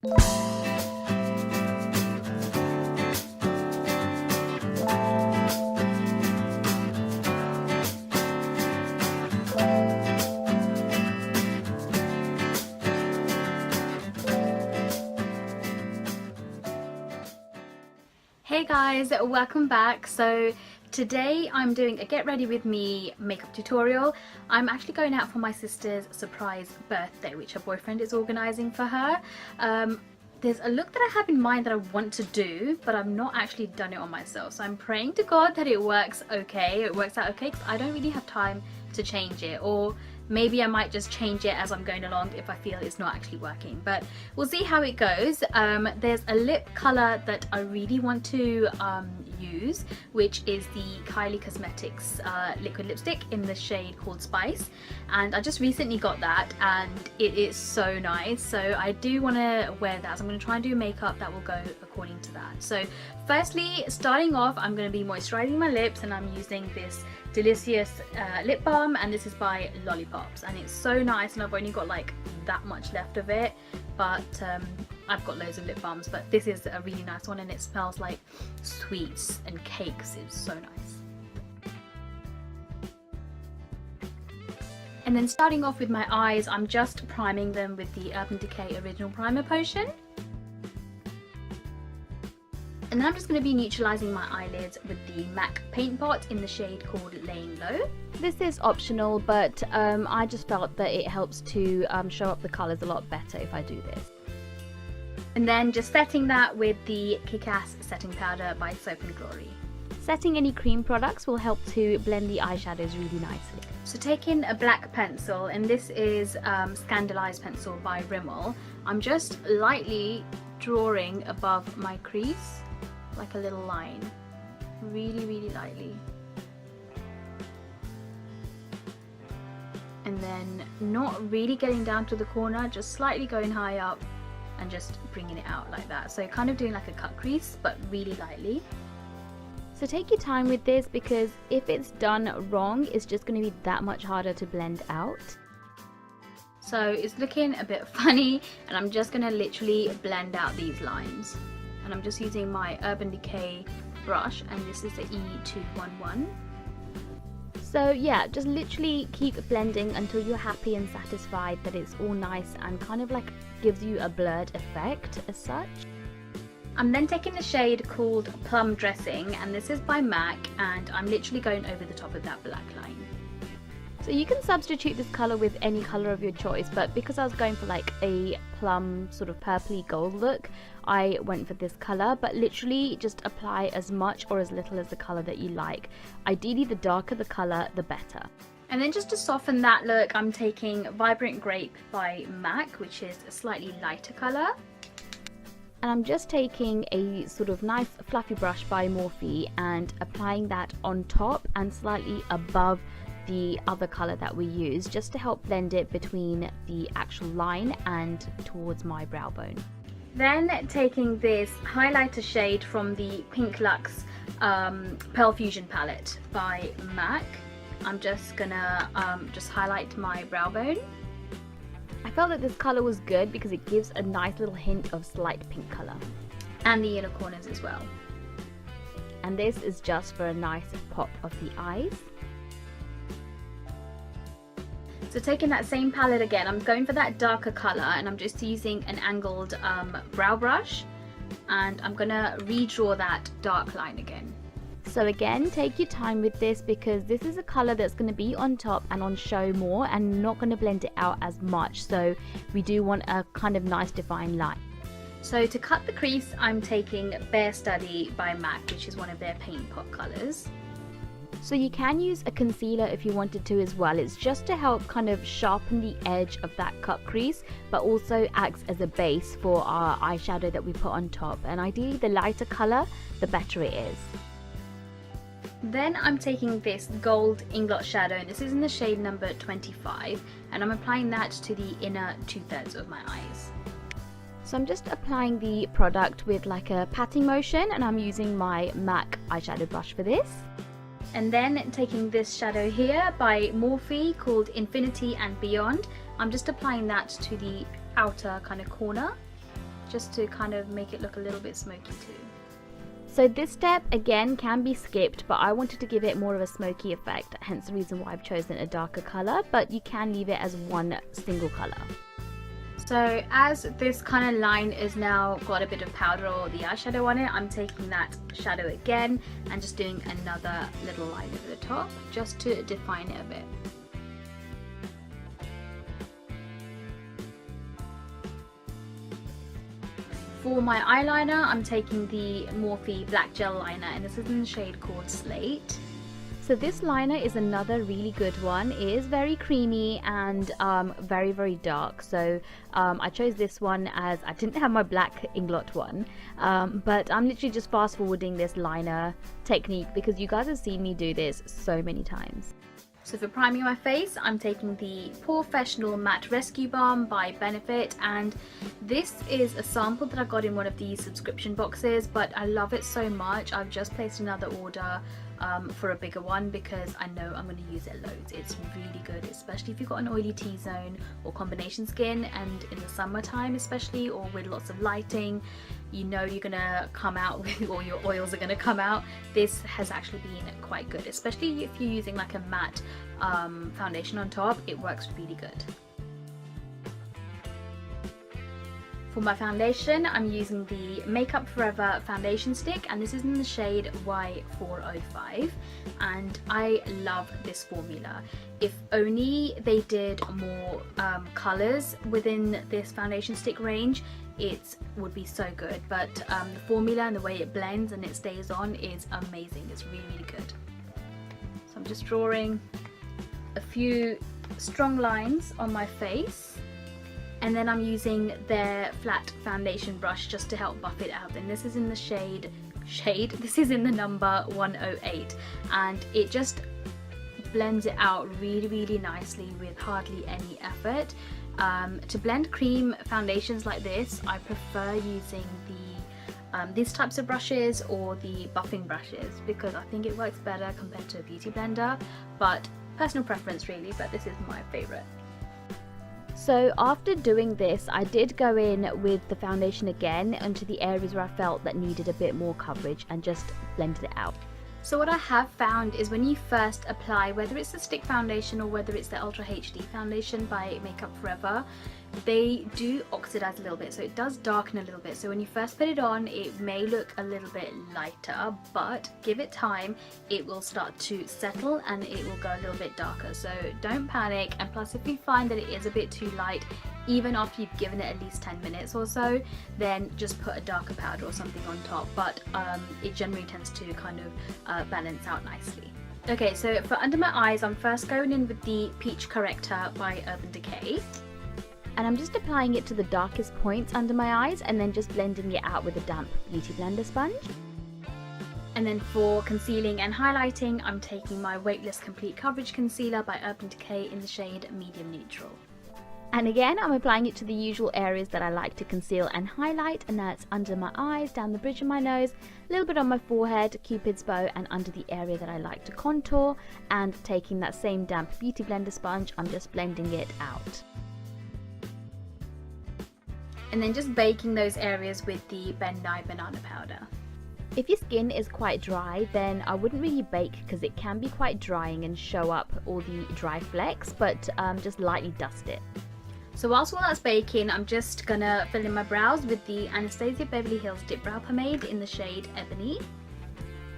Hey guys, welcome back. So today I'm doing a get ready with me makeup tutorial. I'm actually going out for my sister's surprise birthday, which her boyfriend is organising for her. There's a look that I have in mind that I want to do, but I've not actually done it on myself. So I'm praying to God that it works okay. It works out okay, because I don't really have time to change it, or maybe I might just change it as I'm going along if I feel it's not actually working, but we'll see how it goes. There's a lip colour that I really want to use, which is the Kylie Cosmetics liquid lipstick in the shade called Spice, and I just recently got that and it is so nice. So I do want to wear that, so I'm going to try and do makeup that will go according to that. So firstly, starting off, I'm going to be moisturising my lips, and I'm using this Delicieuse lip balm, and this is by Lollipops, and it's so nice, and I've only got like that much left of it, but I've got loads of lip balms, but this is a really nice one, and it smells like sweets and cakes. It's so nice. And then starting off with my eyes, I'm just priming them with the Urban Decay Original Primer Potion. And then I'm just going to be neutralising my eyelids with the MAC Paintpot in the shade called Laying Low. This is optional, but I just felt that it helps to show up the colours a lot better if I do this. And then just setting that with the Kick-Ass Setting Powder by Soap & Glory. Setting any cream products will help to blend the eyeshadows really nicely. So taking a black pencil, and this is Scandeleyes pencil by Rimmel. I'm just lightly drawing above my crease, like a little line, really lightly, and then not really getting down to the corner, just slightly going high up and just bringing it out like that. So kind of doing like a cut crease, but really lightly. So take your time with this, because if it's done wrong, it's just going to be that much harder to blend out. So it's looking a bit funny, and I'm just going to literally blend out these lines. And I'm just using my Urban Decay brush, and this is the E211. So yeah, just literally keep blending until you're happy and satisfied that it's all nice and kind of like gives you a blurred effect as such. I'm then taking the shade called Plum Dressing, and this is by MAC, and I'm literally going over the top of that black line. So you can substitute this colour with any colour of your choice, but because I was going for like a plum sort of purpley gold look, I went for this colour. But literally just apply as much or as little as the colour that you like. Ideally the darker the colour, the better. And then just to soften that look, I'm taking Vibrant Grape by MAC, which is a slightly lighter colour. And I'm just taking a sort of nice fluffy brush by Morphe and applying that on top and slightly above the other colour that we use, just to help blend it between the actual line and towards my brow bone. Then taking this highlighter shade from the pinkluxe pearlfusion palette by MAC, I'm just gonna just highlight my brow bone. I felt that this colour was good because it gives a nice little hint of slight pink colour, and the inner corners as well. And this is just for a nice pop of the eyes. So taking that same palette again, I'm going for that darker colour, and I'm just using an angled brow brush, and I'm gonna redraw that dark line again. So again, take your time with this, because this is a colour that's going to be on top and on show more and not going to blend it out as much, so we do want a kind of nice defined line. So to cut the crease, I'm taking Bare Study by MAC, which is one of their Paintpot colours. So you can use a concealer if you wanted to as well. It's just to help kind of sharpen the edge of that cut crease, but also acts as a base for our eyeshadow that we put on top. And ideally the lighter colour, the better it is. Then I'm taking this gold Inglot shadow, and this is in the shade number 25, and I'm applying that to the inner 2/3 of my eyes. So I'm just applying the product with like a patting motion, and I'm using my MAC eyeshadow brush for this. And then taking this shadow here by Morphe called Infinity and Beyond, I'm just applying that to the outer kind of corner, just to kind of make it look a little bit smoky too. So this step again can be skipped, but I wanted to give it more of a smoky effect, hence the reason why I've chosen a darker colour, but you can leave it as one single colour. So as this kind of line is now got a bit of powder or the eyeshadow on it, I'm taking that shadow again and just doing another little line over the top just to define it a bit. For my eyeliner, I'm taking the Morphe black gel liner, and this is in the shade called Slate. So this liner is another really good one. It is very creamy and very dark. So I chose this one as I didn't have my black Inglot one, but I'm literally just fast forwarding this liner technique because you guys have seen me do this so many times. So for priming my face, I'm taking the Pore Fessional Matte Rescue Balm by Benefit, and this is a sample that I got in one of these subscription boxes, but I love it so much. I've just placed another order for a bigger one because I know I'm going to use it loads. It's really good, especially if you've got an oily T-zone or combination skin, and in the summertime especially, or with lots of lighting, you know you're gonna come out with, or your oils are gonna come out. This has actually been quite good, especially if you're using like a matte foundation on top. It works really good. For my foundation, I'm using the Makeup Forever foundation stick, and this is in the shade Y405, and I love this formula. If only they did more colours within this foundation stick range, it would be so good, but the formula and the way it blends and it stays on is amazing. It's really good. So I'm just drawing a few strong lines on my face, and then I'm using their flat foundation brush just to help buff it out, and this is in the shade this is in the number 108, and it just blends it out really nicely with hardly any effort. To blend cream foundations like this, I prefer using these types of brushes or the buffing brushes because I think it works better compared to a beauty blender, but personal preference really, but this is my favourite. So after doing this, I did go in with the foundation again into the areas where I felt that needed a bit more coverage and just blended it out. So what I have found is when you first apply, whether it's the stick foundation or whether it's the Ultra HD foundation by Makeup Forever, they do oxidize a little bit, so it does darken a little bit. So when you first put it on, it may look a little bit lighter, but give it time, it will start to settle and it will go a little bit darker. So don't panic, and plus if you find that it is a bit too light, even after you've given it at least 10 minutes or so, then just put a darker powder or something on top, but it generally tends to kind of balance out nicely. Okay, so for under my eyes, I'm first going in with the Peach Corrector by Urban Decay. And I'm just applying it to the darkest points under my eyes and then just blending it out with a damp beauty blender sponge. And then for concealing and highlighting, I'm taking my Weightless Complete Coverage Concealer by Urban Decay in the shade Medium Neutral. And again, I'm applying it to the usual areas that I like to conceal and highlight, and that's under my eyes, down the bridge of my nose, a little bit on my forehead, Cupid's bow, and under the area that I like to contour. And taking that same damp beauty blender sponge, I'm just blending it out. And then just baking those areas with the Ben Nye Banana Powder. If your skin is quite dry, then I wouldn't really bake because it can be quite drying and show up all the dry flecks, but just lightly dust it. So whilst all that's baking, I'm just gonna fill in my brows with the Anastasia Beverly Hills Dipbrow Pomade in the shade Ebony.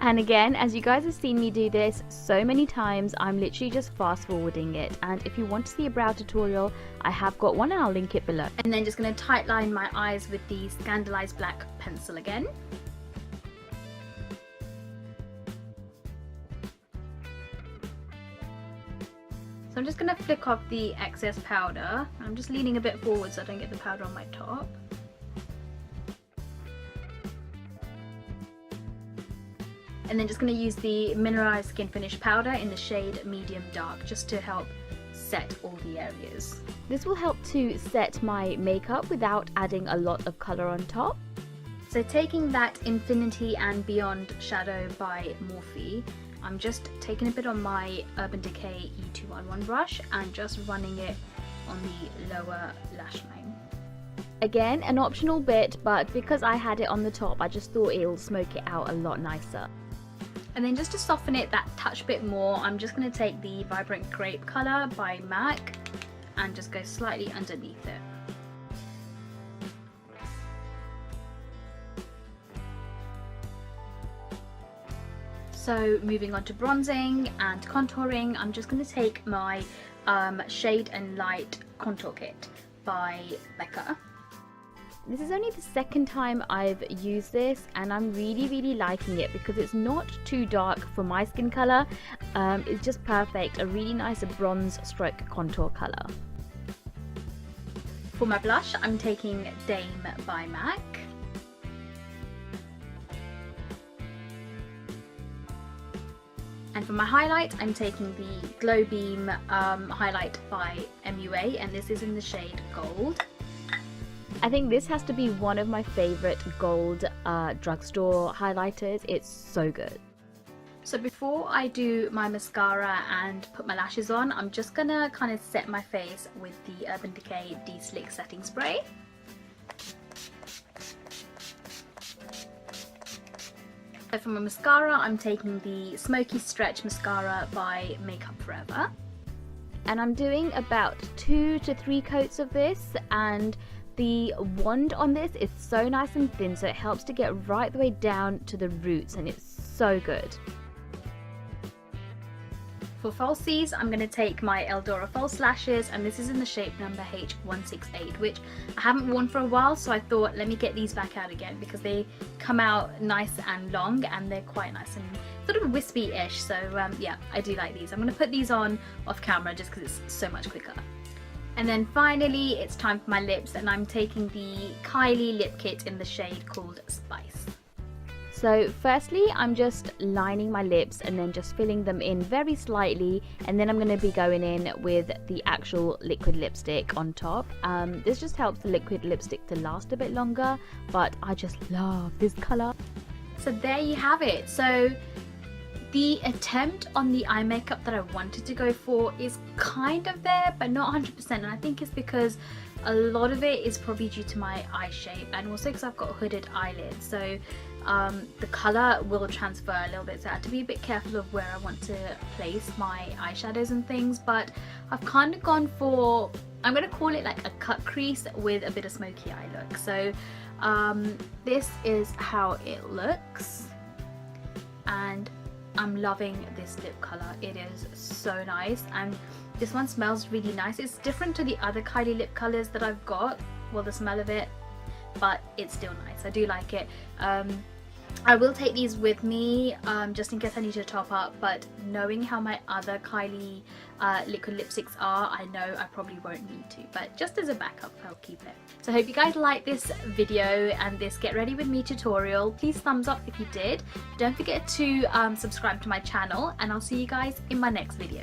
And again, as you guys have seen me do this so many times, I'm literally just fast forwarding it. And if you want to see a brow tutorial, I have got one and I'll link it below. And then just going to tightline my eyes with the Scandeleyes black pencil again. So I'm just going to flick off the excess powder. I'm just leaning a bit forward so I don't get the powder on my top. And then just going to use the Mineralise Skin Finish Powder in the shade Medium Dark just to help set all the areas. This will help to set my makeup without adding a lot of colour on top. So taking that Infinity and Beyond shadow by Morphe, I'm just taking a bit on my Urban Decay E211 brush and just running it on the lower lash line. Again, an optional bit, but because I had it on the top, I just thought it'll smoke it out a lot nicer. And then just to soften it that touch bit more, I'm just going to take the Vibrant Grape colour by MAC and just go slightly underneath it. So moving on to bronzing and contouring, I'm just going to take my Shade and Light Contour Kit by Becca. This is only the second time I've used this, and I'm really liking it because it's not too dark for my skin colour. It's just perfect, a really nice bronze stroke contour colour. For my blush, I'm taking Dame by MAC. And for my highlight, I'm taking the Glow Beam highlight by MUA, and this is in the shade Gold. I think this has to be one of my favourite gold drugstore highlighters. It's so good. So before I do my mascara and put my lashes on, I'm just gonna kind of set my face with the Urban Decay De-Slick Setting Spray. So for my mascara, I'm taking the Smoky Stretch Mascara by Makeup Forever. And I'm doing about 2 to 3 coats of this, and the wand on this is so nice and thin, so it helps to get right the way down to the roots, and it's so good. For falsies, I'm going to take my Eldora false lashes, and this is in the shape number H168, which I haven't worn for a while, so I thought let me get these back out again because they come out nice and long and they're quite nice and sort of wispy-ish. So yeah, I do like these. I'm going to put these on off camera just because it's so much quicker. And then finally, it's time for my lips, and I'm taking the Kylie lip kit in the shade called Spice. So firstly, I'm just lining my lips and then just filling them in very slightly, and then I'm going to be going in with the actual liquid lipstick on top. This just helps the liquid lipstick to last a bit longer, but I just love this colour. So there you have it. So the attempt on the eye makeup that I wanted to go for is kind of there, but not 100%, and I think it's because a lot of it is probably due to my eye shape, and also because I've got hooded eyelids, so the colour will transfer a little bit, so I have to be a bit careful of where I want to place my eyeshadows and things. But I've kind of gone for, I'm going to call it like a cut crease with a bit of smoky eye look. So this is how it looks, and I'm loving this lip colour. It is so nice, and this one smells really nice. It's different to the other Kylie lip colours that I've got, well, the smell of it, but it's still nice. I do like it. I will take these with me just in case I need to top up, but knowing how my other Kylie liquid lipsticks are, I know I probably won't need to, but just as a backup, I'll keep it. So I hope you guys like this video and this get ready with me tutorial. Please thumbs up if you did. Don't forget to subscribe to my channel, and I'll see you guys in my next video.